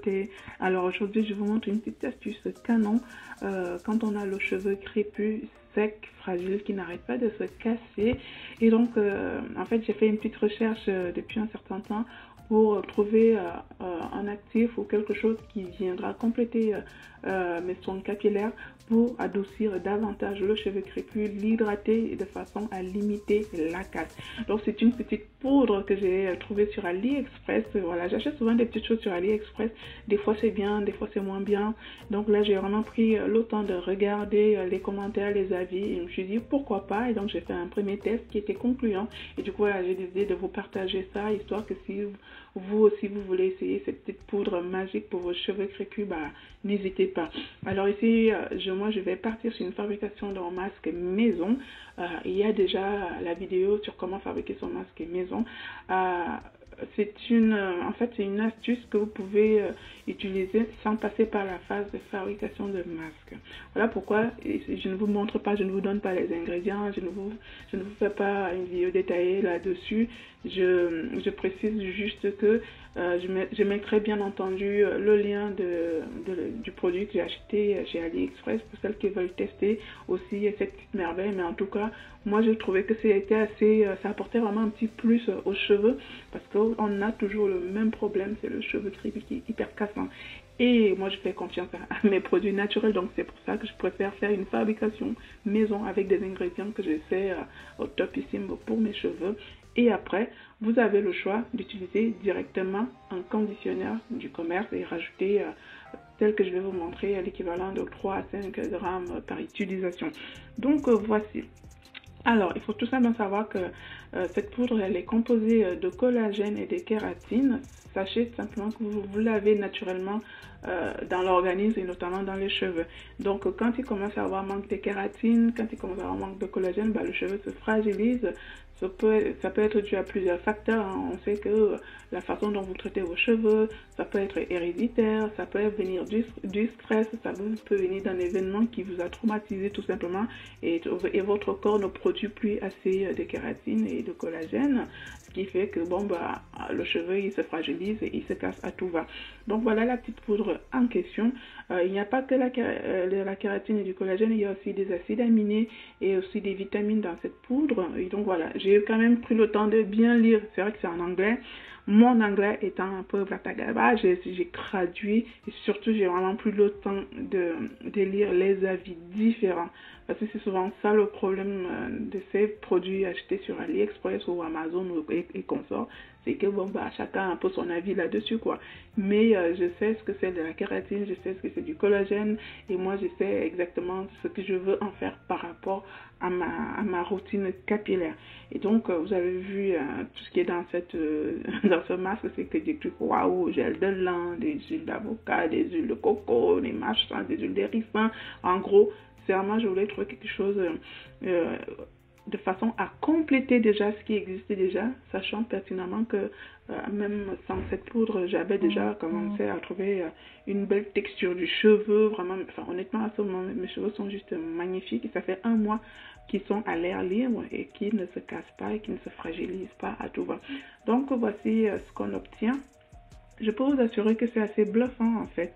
beauté. Alors aujourd'hui je vous montre une petite astuce canon quand on a le cheveu crépus, sec, fragile, qui n'arrête pas de se casser. Et donc en fait j'ai fait une petite recherche depuis un certain temps pour trouver un actif ou quelque chose qui viendra compléter mes soins capillaires pour adoucir davantage le cheveu crépus, l'hydrater de façon à limiter la casse. Donc c'est une petite poudre que j'ai trouvée sur AliExpress. Voilà, j'achète souvent des petites choses sur AliExpress. Des fois c'est bien, des fois c'est moins bien. Donc là j'ai vraiment pris le temps de regarder les commentaires, les avis et je me suis dit pourquoi pas. Et donc j'ai fait un premier test qui était concluant. Et du coup voilà, j'ai décidé de vous partager ça, histoire que si vous aussi vous voulez essayer cette petite poudre magique pour vos cheveux crépus, bah n'hésitez pas. Alors ici moi je vais partir sur une fabrication d'un masque maison. Il y a déjà la vidéo sur comment fabriquer son masque maison. C'est en fait c'est une astuce que vous pouvez utiliser sans passer par la phase de fabrication de masque. Voilà pourquoi je ne vous montre pas, je ne vous donne pas les ingrédients, je ne vous fais pas une vidéo détaillée là-dessus. Je précise juste que je mettrai bien entendu le lien du produit que j'ai acheté chez AliExpress pour celles qui veulent tester aussi cette petite merveille. Mais en tout cas, moi j'ai trouvé que c'était assez, ça apportait vraiment un petit plus aux cheveux parce qu'on a toujours le même problème, c'est le cheveu crépus qui est hyper cassant. Et moi je fais confiance à mes produits naturels, donc c'est pour ça que je préfère faire une fabrication maison avec des ingrédients que je sais au topissime pour mes cheveux. Et après, vous avez le choix d'utiliser directement un conditionneur du commerce et rajouter, tel que je vais vous montrer, l'équivalent de 3 à 5 grammes par utilisation. Donc voici. Alors, il faut tout simplement savoir que cette poudre, elle est composée de collagène et de kératine. Sachez simplement que vous l'avez naturellement dans l'organisme et notamment dans les cheveux. Donc, quand il commence à avoir manque de kératine, quand il commence à avoir manque de collagène, bah, le cheveu se fragilise. Ça peut être dû à plusieurs facteurs. On sait que la façon dont vous traitez vos cheveux, ça peut être héréditaire, ça peut venir du stress, ça peut venir d'un événement qui vous a traumatisé tout simplement et votre corps ne produit plus assez de kératine et de collagène, ce qui fait que bon bah le cheveu il se fragilise et il se casse à tout va. Donc voilà la petite poudre en question. Il n'y a pas que la kératine et du collagène, il y a aussi des acides aminés et aussi des vitamines dans cette poudre. Et donc voilà, j'ai quand même pris le temps de bien lire. C'est vrai que c'est en anglais. Mon anglais étant un peu blatagaba, j'ai traduit et surtout j'ai vraiment pris le temps de lire les avis différents. Parce que c'est souvent ça le problème de ces produits achetés sur AliExpress ou Amazon et consorts. C'est que bon bah chacun a un peu son avis là-dessus quoi. Mais je sais ce que c'est de la kératine, je sais ce que c'est du collagène et moi je sais exactement ce que je veux en faire par rapport à ma routine capillaire. Et donc vous avez vu tout ce qui est dans dans ce masque, c'est que des trucs waouh, gel de lin, des huiles d'avocat, des huiles de coco, des machins, des huiles d'hérisson. En gros, c'est vraiment je voulais trouver quelque chose de façon à compléter déjà ce qui existait déjà, sachant pertinemment que même sans cette poudre, j'avais déjà commencé à trouver une belle texture du cheveu, vraiment, enfin honnêtement à ce moment, mes cheveux sont juste magnifiques et ça fait un mois qu'ils sont à l'air libre et qui ne se cassent pas et qui ne se fragilisent pas à tout va. Donc voici ce qu'on obtient. Je peux vous assurer que c'est assez bluffant en fait,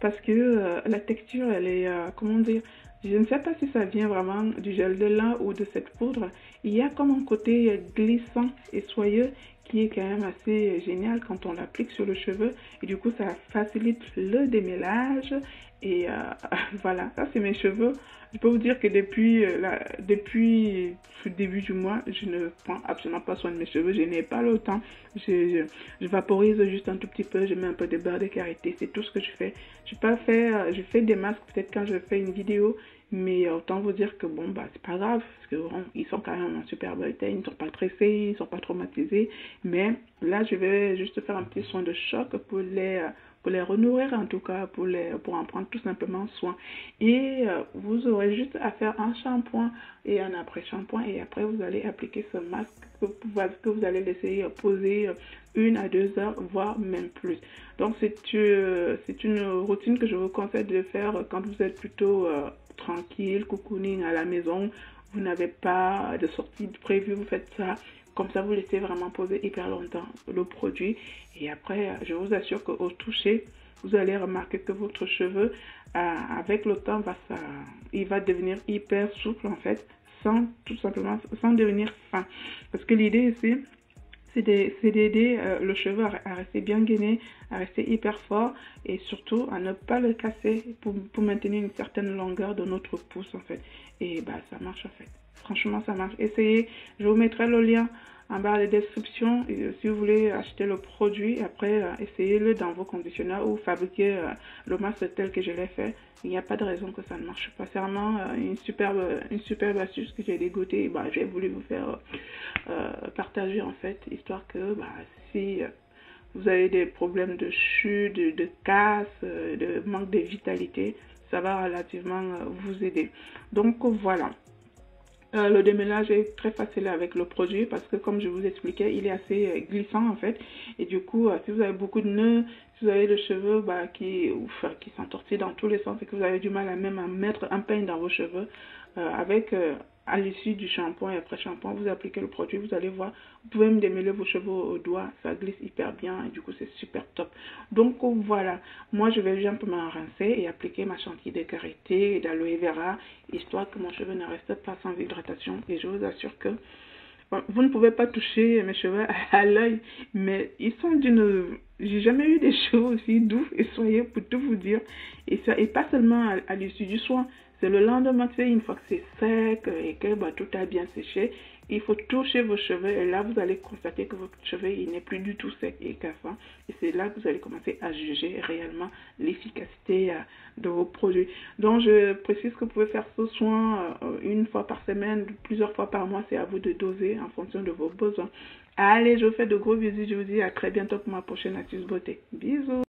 parce que la texture, elle est, comment dire, je ne sais pas si ça vient vraiment du gel de lin ou de cette poudre. Il y a comme un côté glissant et soyeux qui est quand même assez génial quand on l'applique sur le cheveu. Et du coup, ça facilite le démêlage. Et voilà, ça c'est mes cheveux. Je peux vous dire que depuis le début du mois, je ne prends absolument pas soin de mes cheveux. Je n'ai pas le temps. Je vaporise juste un tout petit peu. Je mets un peu de beurre de karité. C'est tout ce que je fais. Je fais des masques peut-être quand je fais une vidéo. Mais autant vous dire que bon, bah c'est pas grave. Parce que bon, ils sont quand même en super belle taille. Ils ne sont pas tressés. Ils ne sont pas traumatisés. Mais là, je vais juste faire un petit soin de choc pour les renourrir en tout cas, pour en prendre tout simplement soin. Et vous aurez juste à faire un shampoing et un après-shampoing et après vous allez appliquer ce masque que vous allez laisser poser 1 à 2 heures, voire même plus. Donc c'est une routine que je vous conseille de faire quand vous êtes plutôt tranquille, cocooning à la maison, vous n'avez pas de sortie prévue, vous faites ça. Comme ça, vous laissez vraiment poser hyper longtemps le produit. Et après, je vous assure qu'au toucher, vous allez remarquer que votre cheveu, avec le temps, il va devenir hyper souple en fait, sans tout simplement, sans devenir fin. Parce que l'idée ici, c'est d'aider le cheveu à rester bien gainé, à rester hyper fort et surtout à ne pas le casser pour maintenir une certaine longueur de notre pouce en fait. Et bah ça marche en fait. Franchement ça marche. Essayez, je vous mettrai le lien en bas de description si vous voulez acheter le produit. Après essayez-le dans vos conditionneurs ou fabriquez le masque tel que je l'ai fait. Il n'y a pas de raison que ça ne marche pas. C'est vraiment une superbe astuce que j'ai dégoûtée. Bah, j'ai voulu vous faire partager en fait, histoire que bah, si vous avez des problèmes de chute, de casse, de manque de vitalité, ça va relativement vous aider. Donc voilà. Le démêlage est très facile avec le produit parce que comme je vous expliquais, il est assez glissant en fait. Et du coup, si vous avez beaucoup de nœuds, si vous avez des cheveux qui s'entortillent dans tous les sens et que vous avez du mal à même à mettre un peigne dans vos cheveux, à l'issue du shampoing et après shampoing, vous appliquez le produit, vous allez voir, vous pouvez me démêler vos cheveux au doigt, ça glisse hyper bien et du coup c'est super top. Donc voilà, moi je vais simplement rincer et appliquer ma chantilly de karité et d'aloe vera, histoire que mon cheveu ne reste pas sans hydratation et je vous assure que vous ne pouvez pas toucher mes cheveux à l'œil, mais ils sont d'une... J'ai jamais eu des cheveux aussi doux et soyeux pour tout vous dire. Et pas seulement à l'issue du soin, c'est le lendemain, tu sais, une fois que c'est sec et que tout a bien séché, il faut toucher vos cheveux et là, vous allez constater que votre cheveu, il n'est plus du tout sec et cassant. Et c'est là que vous allez commencer à juger réellement l'efficacité de vos produits. Donc, je précise que vous pouvez faire ce soin une fois par semaine, plusieurs fois par mois. C'est à vous de doser en fonction de vos besoins. Allez, je vous fais de gros bisous. Je vous dis à très bientôt pour ma prochaine astuce beauté. Bisous!